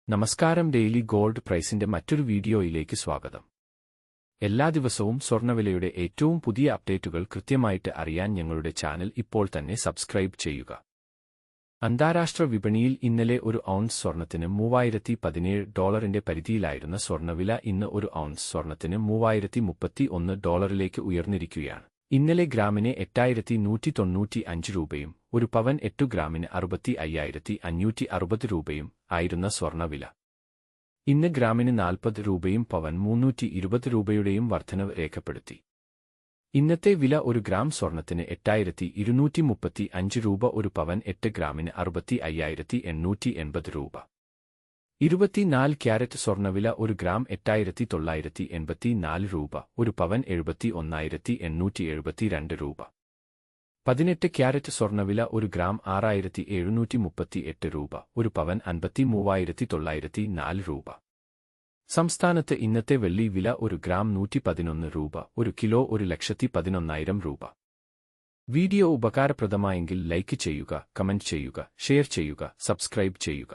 നമസ്കാരം. Daily gold പ്രൈസിന്റെ മറ്റൊരു വീഡിയോയിലേക്ക് സ്വാഗതം. എല്ലാ ദിവസവും സ്വർണ്ണവിലയുടെ ഏറ്റവും പുതിയ അപ്ഡേറ്റുകൾ കൃത്യമായിട്ട് അറിയാൻ ഞങ്ങളുടെ ചാനൽ ഇപ്പോൾ തന്നെ സബ്സ്ക്രൈബ് ചെയ്യുക. അന്താരാഷ്ട്ര വിപണിയിൽ ഇന്നലെ ഒരു ഔൺസ് സ്വർണ്ണത്തിന് $3017 പരിധിയിലായിരുന്ന സ്വർണ്ണവില ഇന്ന് ഒരു ഔൺസ് സ്വർണ്ണത്തിന് $3031 ഉയർന്നിരിക്കുകയാണ്. ഇന്നലെ ഗ്രാമിന് 8195 രൂപയും ഒരു പവൻ 8 ഗ്രാമിന് 65,560 രൂപയും ആയിരുന്ന സ്വർണ്ണവില ഇന്ന് ഗ്രാമിന് 40 രൂപയും പവൻ 320 രൂപയുടെയും വർധനവ് രേഖപ്പെടുത്തി. ഇന്നത്തെ വില ഒരു ഗ്രാം സ്വർണ്ണത്തിന് 8235 രൂപ, ഒരു പവൻ 8 ഗ്രാമിന് 65,880 രൂപ. 24 ക്യാരറ്റ് സ്വർണ്ണവില ഒരു ഗ്രാം 8984 രൂപ, ഒരു പവൻ 71,872 രൂപ. 18 ക്യാരറ്റ് സ്വർണ്ണവില ഒരു ഗ്രാം 6738 രൂപ, ഒരു പവൻ 53,904 രൂപ. സംസ്ഥാനത്ത് ഇന്നത്തെ വെള്ളി വില ഒരു ഗ്രാം 111 രൂപ, ഒരു കിലോ 1,11,000 രൂപ. വീഡിയോ ഉപകാരപ്രദമായെങ്കിൽ ലൈക്ക് ചെയ്യുക, കമന്റ് ചെയ്യുക, ഷെയർ ചെയ്യുക, സബ്സ്ക്രൈബ് ചെയ്യുക.